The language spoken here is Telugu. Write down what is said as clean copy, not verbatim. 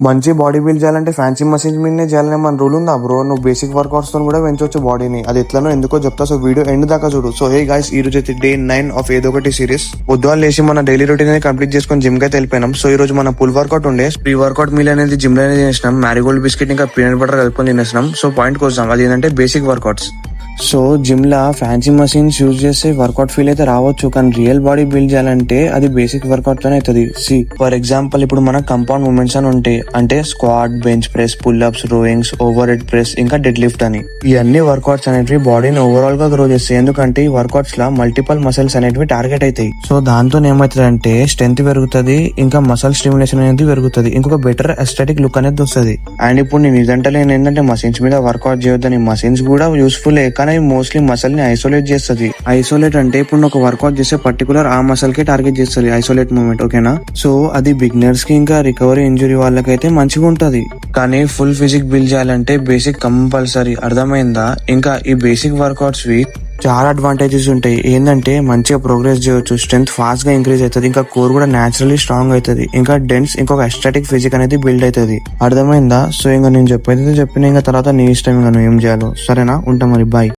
మంచి బాడీ బిల్డ్ చేయాలంటే ఫ్యాన్సీ మసిల్స్ మీదనే చేయాలని మన రూల్ ఉందా బ్రో? నువ్వు బేసిక్ వర్కౌట్స్ తో కూడా పెంచవచ్చు బాడీని. అది ఎట్లనో ఎందుకో చెప్తా. సో వీడియో ఎండ్ దాకా చూడు. సో హే గైస్, ఈ రోజు అయితే డే 9 ఆఫ్ ఏదో ఒకటి సిరీస్. పొద్దున్న లేచి మన డైలీ రొటీన్ అనేది కంప్లీట్ చేసుకుని జిమ్ కి అయితే వెళ్ళిపోయినాం. సో ఈ రోజు మన పుల్ వర్కౌట్ ఉండే. ప్రీ వర్కౌట్ మీల్ అనేది జిమ్ లో చేసినాం. మ్యారీగోల్డ్ బిస్కెట్ ఇంకా పీనట్ బటర్ కలుపుకొని తినేసినాం. సో పాయింట్ కోసం అది ఏంటంటే బేసిక్ వర్కౌట్స్. సో జిమ్ లా ఫ్యాన్సీ మషిన్స్ యూజ్ చేస్తే వర్కౌట్ ఫీల్ అయితే రావచ్చు, కానీ రియల్ బాడీ బిల్డ్ చేయాలంటే అది బేసిక్ వర్కౌట్ తోనే అవుతుంది. సి ఫర్ ఎగ్జాంపుల్, ఇప్పుడు మన కంపౌండ్ మూవ్మెంట్స్ అని ఉంటాయి, అంటే squat, bench press, pull ups, rowings, overhead press, ఇంకా డెడ్ లిఫ్ట్ అని. ఈ అన్ని వర్కౌట్స్ అనేవి బాడీని ఓవరాల్ గా గ్రో చేస్తాయి. ఎందుకంటే ఈ వర్కౌట్స్ లా మల్టిపల్ మసిల్స్ అనేవి టార్గెట్ అవుతాయి. సో దాంతో ఏమవుతుంది అంటే స్ట్రెంత్ పెరుగుతుంది, ఇంకా మసల్ స్టిమ్యులేషన్ అనేది పెరుగుతుంది, ఇంకొక బెటర్ ఎస్థెటిక్ లుక్ అనేది వస్తుంది. అండ్ ఇప్పుడు నేను ఇదంటే ఏంటంటే మసిన్స్ మీద వర్కౌట్ చేయొద్దని. మసిన్స్ కూడా యూస్ఫుల్, కానీ మోస్ట్లీ మసల్ ని ఐసోలేట్ చేస్తుంది. ఐసోలేట్ అంటే ఇప్పుడు ఒక వర్కౌట్ చేసే పర్టికులర్ ఆ మసల్ కి టార్గెట్ చేస్తుంది ఐసోలేట్ మూవ్మెంట్, ఓకేనా? సో అది బిగినర్స్ కి ఇంకా రికవరీ ఇంజురీ వాళ్ళకైతే మంచిగా ఉంటది. కానీ ఫుల్ ఫిజిక్ బిల్డ్ చేయాలంటే బేసిక్ కంపల్సరీ, అర్థమైందా? ఇంకా ఈ బేసిక్ వర్కౌట్స్ వి చాలా అడ్వాంటేజెస్ ఉంటాయి. ఏంటంటే మంచిగా ప్రోగ్రెస్ చేయొచ్చు, స్ట్రెంత్ ఫాస్ట్ గా ఇంక్రీజ్ అవుతుంది, ఇంకా కోర్ కూడా నేచురల్లీ స్ట్రాంగ్ అవుతుంది, ఇంకా డెన్స్ ఇంకొక ఎస్థెటిక్ ఫిజిక్ అనేది బిల్డ్ అవుతుంది. అర్థమైందా? సో ఇంకా నేను చెప్పేది చెప్పిన, ఇంకా తర్వాత నీ ఇష్టం, ఇంకా నువ్వు ఏం చేయాలో. సరేనా? ఉంటా మరి, బాయ్.